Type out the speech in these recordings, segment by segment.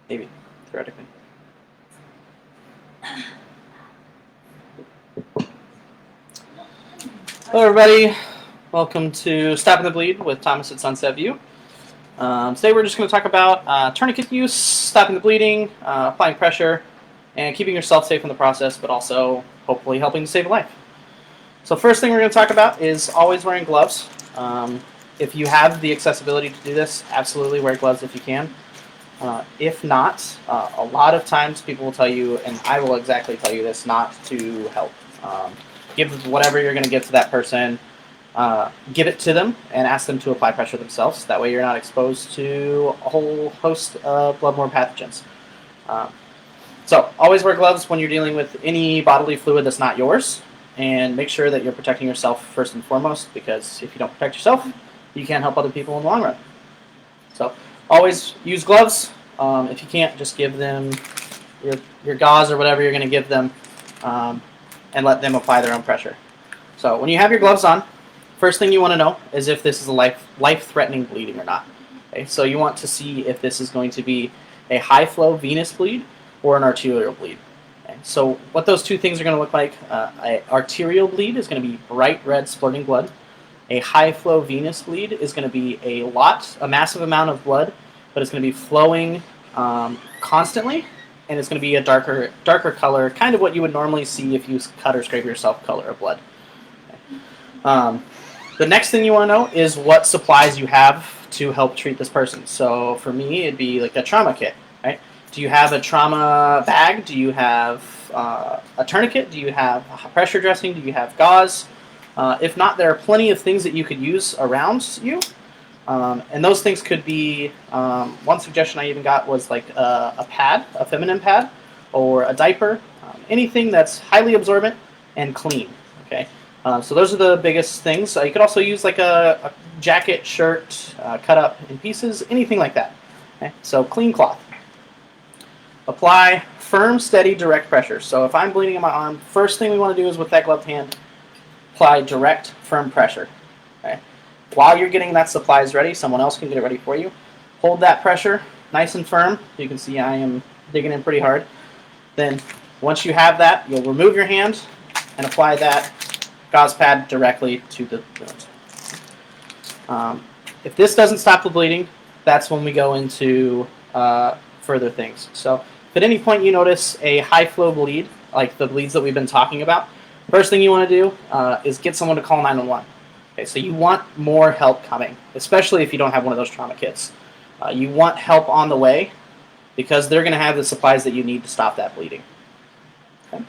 Maybe, theoretically. Hello, everybody. Welcome to Stopping the Bleed with Thomas at Sunset View. Today we're just going to talk about tourniquet use, stopping the bleeding, applying pressure, and keeping yourself safe in the process, but also hopefully helping to save a life. So first thing we're going to talk about is always wearing gloves. If you have the accessibility to do this, absolutely wear gloves if you can. If not, a lot of times people will tell you, and I will exactly tell you this, not to help. Give whatever you're going to give to that person, give it to them and ask them to apply pressure themselves. That way you're not exposed to a whole host of bloodborne pathogens. So always wear gloves when you're dealing with any bodily fluid that's not yours, and make sure that you're protecting yourself first and foremost, because if you don't protect yourself, you can't help other people in the long run. So always use gloves. If you can't, just give them your gauze or whatever you're going to give them, and let them apply their own pressure. So when you have your gloves on, first thing you want to know is if this is a life-threatening bleeding or not. Okay, so you want to see if this is going to be a high-flow venous bleed or an arterial bleed. Okay, so what those two things are going to look like, an arterial bleed is going to be bright red splurting blood. A high-flow venous bleed is going to be a massive amount of blood, but it's going to be flowing constantly, and it's going to be a darker color, kind of what you would normally see if you cut or scrape yourself color of blood. Okay. The next thing you want to know is what supplies you have to help treat this person. So for me, it'd be like a trauma kit, right? Do you have a trauma bag? Do you have a tourniquet? Do you have pressure dressing? Do you have gauze? If not, there are plenty of things that you could use around you. And those things could be, one suggestion I even got was like a pad, a feminine pad, or a diaper, anything that's highly absorbent and clean, okay? So those are the biggest things. You could also use like a jacket, shirt, cut up in pieces, anything like that. Okay? So clean cloth. Apply firm, steady, direct pressure. So if I'm bleeding in my arm, first thing we want to do is with that gloved hand, apply direct, firm pressure. Okay? While you're getting that supplies ready, someone else can get it ready for you. Hold that pressure nice and firm. You can see I am digging in pretty hard. Then once you have that, you'll remove your hand and apply that gauze pad directly to the wound. If this doesn't stop the bleeding, that's when we go into further things. So if at any point you notice a high flow bleed, like the bleeds that we've been talking about, first thing you want to do is get someone to call 911. Okay, so you want more help coming, especially if you don't have one of those trauma kits. You want help on the way because they're going to have the supplies that you need to stop that bleeding. Okay.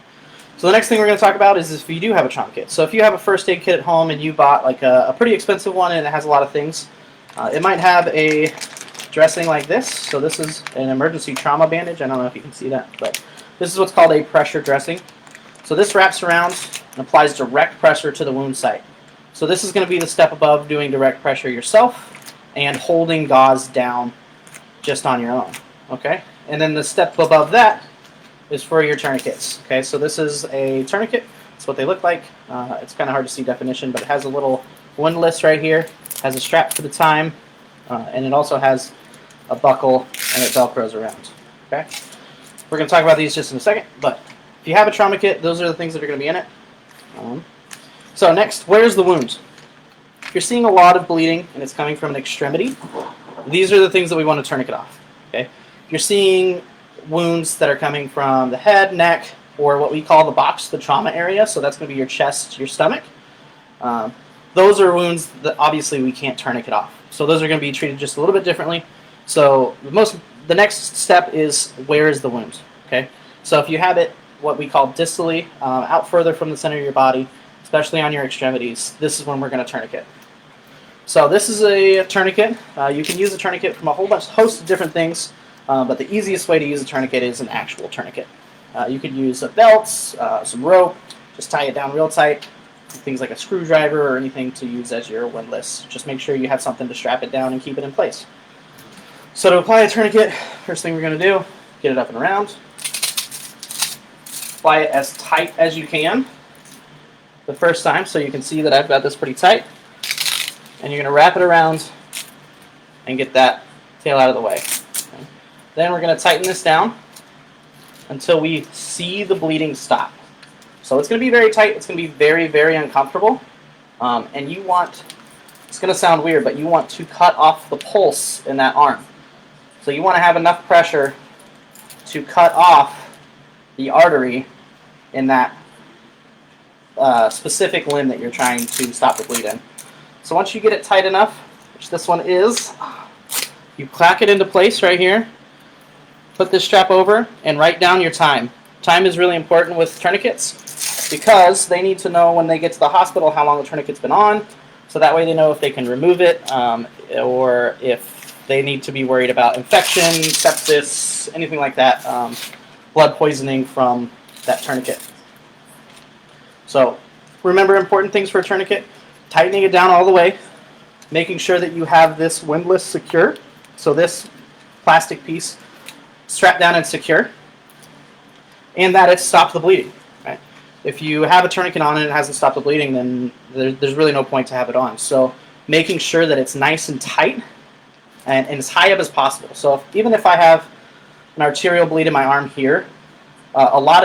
So the next thing we're going to talk about is if you do have a trauma kit. So if you have a first aid kit at home and you bought like a pretty expensive one and it has a lot of things, it might have a dressing like this. So this is an emergency trauma bandage. I don't know if you can see that, but this is what's called a pressure dressing. So this wraps around and applies direct pressure to the wound site. So this is going to be the step above doing direct pressure yourself and holding gauze down just on your own. Okay, and then the step above that is for your tourniquets. Okay, so this is a tourniquet. That's what they look like. It's kind of hard to see definition, but it has a little windlass right here. It has a strap for the time, and it also has a buckle and it velcros around. Okay, we're going to talk about these just in a second, but if you have a trauma kit, those are the things that are going to be in it. So next, where's the wound? If you're seeing a lot of bleeding and it's coming from an extremity, these are the things that we want to tourniquet off. Okay? If you're seeing wounds that are coming from the head, neck, or what we call the box, the trauma area, so that's going to be your chest, your stomach, those are wounds that obviously we can't tourniquet off. So those are going to be treated just a little bit differently. So the next step is where is the wound? Okay? So if you have it what we call distally, out further from the center of your body, especially on your extremities, this is when we're going to tourniquet. So this is a tourniquet. You can use a tourniquet from a host of different things, but the easiest way to use a tourniquet is an actual tourniquet. You could use a belt, some rope, just tie it down real tight, things like a screwdriver or anything to use as your windlass. Just make sure you have something to strap it down and keep it in place. So to apply a tourniquet, first thing we're going to do, get it up and around. Apply it as tight as you can the first time, so you can see that I've got this pretty tight. and you're going to wrap it around and get that tail out of the way. Okay. Then we're going to tighten this down until we see the bleeding stop. So it's going to be very tight. It's going to be very, very uncomfortable. And you want, it's going to sound weird, but you want to cut off the pulse in that arm. So you want to have enough pressure to cut off the artery in that specific limb that you're trying to stop the bleed in. So once you get it tight enough, which this one is, you clack it into place right here, put this strap over, and write down your time. Time is really important with tourniquets because they need to know when they get to the hospital how long the tourniquet's been on, so that way they know if they can remove it or if they need to be worried about infection, sepsis, anything like that, blood poisoning from that tourniquet. So remember important things for a tourniquet: tightening it down all the way, making sure that you have this windlass secure, so this plastic piece strapped down and secure, and that it stops the bleeding. Right? If you have a tourniquet on and it hasn't stopped the bleeding, then there's really no point to have it on. So making sure that it's nice and tight and as high up as possible. So even if I have an arterial bleed in my arm here, a lot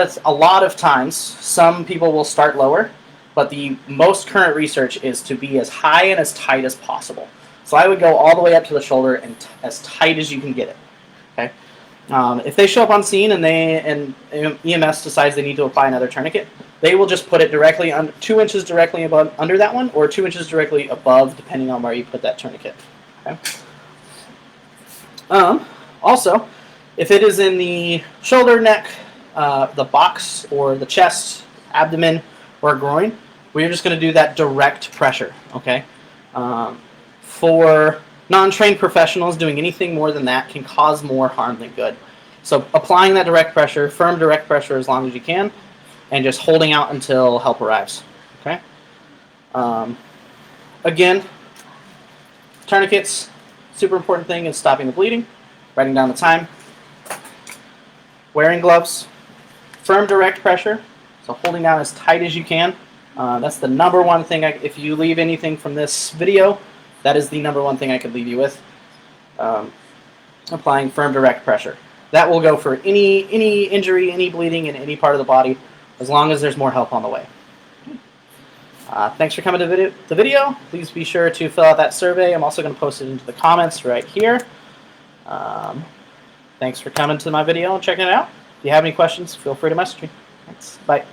of times some people will start lower, but the most current research is to be as high and as tight as possible. So I would go all the way up to the shoulder and as tight as you can get it. Okay. If they show up on scene and EMS decides they need to apply another tourniquet, they will just put it directly 2 inches directly above under that one, or 2 inches directly above, depending on where you put that tourniquet. Okay. Also, if it is in the shoulder, neck, the box, or the chest, abdomen, or groin, we're just going to do that direct pressure. Okay. For non-trained professionals, doing anything more than that can cause more harm than good. So applying that direct pressure, firm direct pressure as long as you can, and just holding out until help arrives. Okay. Again, tourniquets, super important thing is stopping the bleeding, writing down the time, wearing gloves, firm direct pressure, so holding down as tight as you can. That's the number one thing. If you leave anything from this video, that is the number one thing I could leave you with. Applying firm direct pressure. That will go for any injury, any bleeding in any part of the body, as long as there's more help on the way. Thanks for coming to the video. Please be sure to fill out that survey. I'm also going to post it into the comments right here. Thanks for coming to my video and checking it out. If you have any questions, feel free to message me. Thanks. Bye.